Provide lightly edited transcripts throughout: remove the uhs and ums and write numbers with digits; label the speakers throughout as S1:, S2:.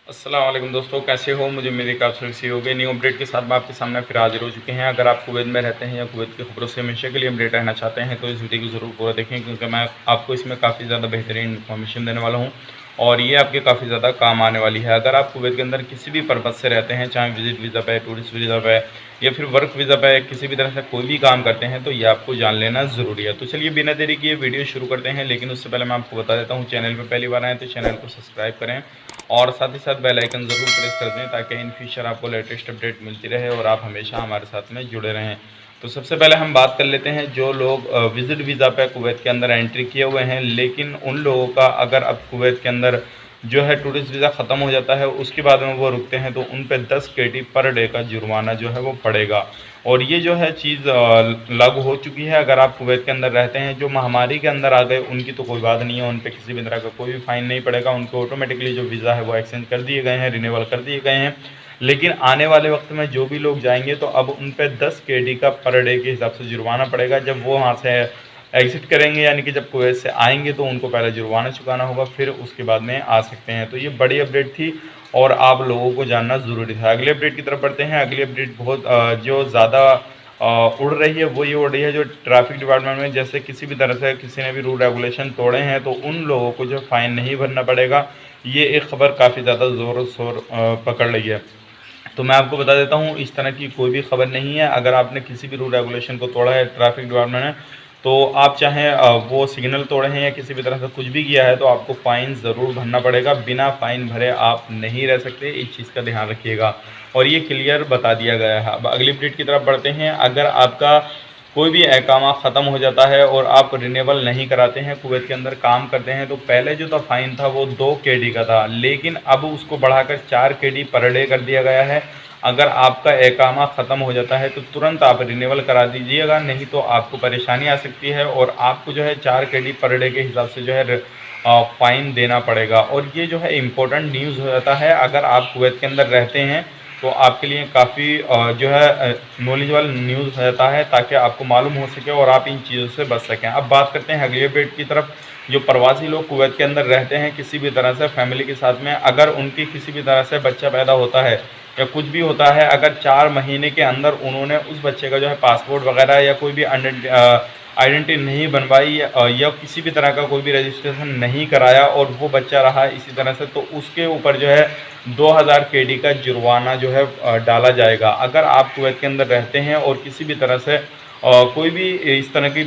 S1: अस्सलाम वालेकुम दोस्तों, कैसे हो? मुझे मेरी आप सभी हो गई न्यू अपडेट के साथ मैं आपके सामने फिर हाजिर हो चुके हैं। अगर आप कुवैत में रहते हैं या कुवैत की खबरों से हमेशा के लिए अपडेट रहना चाहते हैं तो इस वीडियो को ज़रूर पूरा देखें, क्योंकि मैं आपको इसमें काफ़ी ज़्यादा बेहतरीन इन्फॉर्मेशन देने वाला हूँ और ये आपके काफ़ी ज़्यादा काम आने वाली है। अगर आप कुवैत के अंदर किसी भी पर्पज़ से रहते हैं, चाहे विजिट वीज़ा पे, टूरिस्ट वीज़ा पे या फिर वर्क वीज़ा पे, किसी भी तरह से कोई भी काम करते हैं तो ये आपको जान लेना ज़रूरी है। तो चलिए बिना देरी किए वीडियो शुरू करते हैं, लेकिन उससे पहले मैं आपको बता देता हूँ, चैनल पर पहली बार आए तो चैनल को सब्सक्राइब करें और साथ ही साथ बेल आइकन ज़रूर प्रेस कर दें, ताकि इन फ्यूचर आपको लेटेस्ट अपडेट मिलती रहे और आप हमेशा हमारे साथ में जुड़े रहें। तो सबसे पहले हम बात कर लेते हैं, जो लोग विजिट वीज़ा पे कुवैत के अंदर एंट्री किए हुए हैं, लेकिन उन लोगों का अगर अब कुवैत के अंदर जो है टूरिस्ट वीज़ा ख़त्म हो जाता है, उसके बाद में वो रुकते हैं, तो उन पे 10 KD पर डे का जुर्माना जो है वो पड़ेगा। और ये जो है चीज़ लागू हो चुकी है। अगर आप कुवैत के अंदर रहते हैं, जो महामारी के अंदर आ गए उनकी तो कोई बात नहीं है, उन पे किसी भी तरह का कोई भी फ़ाइन नहीं पड़ेगा, उनको ऑटोमेटिकली जो वीज़ा है वो एक्सचेंज कर दिए गए हैं, रिन्यूअल कर दिए गए हैं। लेकिन आने वाले वक्त में जो भी लोग जाएंगे तो अब उन पे 10 KD का पर डे के हिसाब से जुर्माना पड़ेगा। जब वो वहाँ से एग्ज़िट करेंगे, यानी कि जब कुवैत से आएंगे तो उनको पहले जुर्माना चुकाना होगा, फिर उसके बाद में आ सकते हैं। तो ये बड़ी अपडेट थी और आप लोगों को जानना ज़रूरी था। अगले अपडेट की तरफ बढ़ते हैं। अगली अपडेट बहुत जो ज़्यादा उड़ रही है वो ये उड़ रही है, जो ट्रैफिक डिपार्टमेंट में जैसे किसी भी तरह से किसी ने भी रूल रेगुलेशन तोड़े हैं तो उन लोगों को जो फ़ाइन नहीं भरना पड़ेगा। ये एक खबर काफ़ी ज़्यादा ज़ोर शोर पकड़ रही है। तो मैं आपको बता देता हूँ, इस तरह की कोई भी खबर नहीं है। अगर आपने किसी भी रूल रेगुलेशन को तोड़ा है ट्रैफिक डिपार्टमेंट ने, तो आप चाहें वो सिग्नल तोड़े हैं या किसी भी तरह से कुछ भी किया है, तो आपको फ़ाइन ज़रूर भरना पड़ेगा। बिना फ़ाइन भरे आप नहीं रह सकते, इस चीज़ का ध्यान रखिएगा और ये क्लियर बता दिया गया है। अब अगली अपडेट की तरफ बढ़ते हैं। अगर आपका कोई भी एकामा ख़त्म हो जाता है और आप रिन्यूअल नहीं कराते हैं, कुवैत के अंदर काम करते हैं, तो पहले जो था फ़ाइन था वो 2 KD का था, लेकिन अब उसको बढ़ाकर 4 KD पर डे कर दिया गया है। अगर आपका एकामा ख़त्म हो जाता है तो तुरंत आप रिन्यूअल करा दीजिएगा, नहीं तो आपको परेशानी आ सकती है और आपको जो है 4 KD पर डे के हिसाब से जो है फ़ाइन देना पड़ेगा। और ये जो है इम्पोर्टेंट न्यूज़ हो जाता है। अगर आप कुवैत के अंदर रहते हैं तो आपके लिए काफ़ी जो है नॉलेजेबल न्यूज़ हो जाता है, ताकि आपको मालूम हो सके और आप इन चीज़ों से बच सकें। अब बात करते हैं अगले अपडेट की तरफ। जो प्रवासी लोग कुवैत के अंदर रहते हैं किसी भी तरह से फैमिली के साथ में, अगर उनकी किसी भी तरह से बच्चा पैदा होता है या कुछ भी होता है, अगर 4 महीने के अंदर उन्होंने उस बच्चे का जो है पासपोर्ट वगैरह या कोई भी आइडेंटिटी नहीं बनवाई या किसी भी तरह का कोई भी रजिस्ट्रेशन नहीं कराया और वो बच्चा रहा इसी तरह से, तो उसके ऊपर जो है 2000 KD का जुर्माना जो है डाला जाएगा। अगर आप कुवैत के अंदर रहते हैं और किसी भी तरह से कोई भी इस तरह की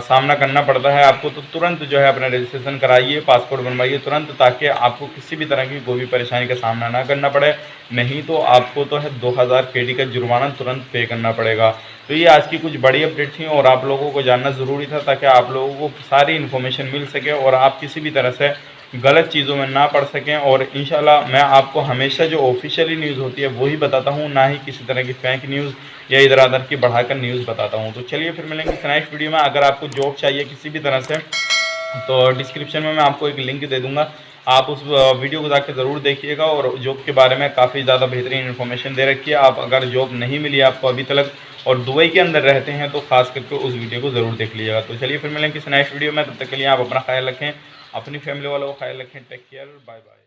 S1: सामना करना पड़ता है आपको, तो तुरंत जो है अपना रजिस्ट्रेशन कराइए, पासपोर्ट बनवाइए तुरंत, ताकि आपको किसी भी तरह की कोई भी परेशानी का सामना ना करना पड़े। नहीं तो आपको तो है 2000 KD का जुर्माना तुरंत पे करना पड़ेगा। तो ये आज की कुछ बड़ी अपडेट थी और आप लोगों को जानना ज़रूरी था, ताकि आप लोगों को सारी इन्फॉर्मेशन मिल सके और आप किसी भी तरह से गलत चीज़ों में ना पड़ सकें। और इंशाल्लाह मैं आपको हमेशा जो ऑफिशियली न्यूज़ होती है वही बताता हूँ, ना ही किसी तरह की फेक न्यूज़ या इधर उधर की बढ़ाकर न्यूज़ बताता हूँ। तो चलिए फिर मिलेंगे नेक्स्ट वीडियो में। अगर आपको जॉब चाहिए किसी भी तरह से, तो डिस्क्रिप्शन में मैं आपको एक लिंक दे दूँगा, आप उस वीडियो को जाकर ज़रूर देखिएगा। और जॉब के बारे में काफ़ी ज़्यादा बेहतरीन इन्फॉर्मेशन दे रखी है। आप अगर जॉब नहीं मिली आपको अभी तक और दुबई के अंदर रहते हैं, तो खास करके उस वीडियो को ज़रूर देख लीजिएगा। तो चलिए फिर मिलेंगे किसी नेक्स्ट वीडियो में, तब तक के लिए आप अपना ख्याल रखें, अपनी फैमिली वालों का ख्याल रखें। Take care, bye bye.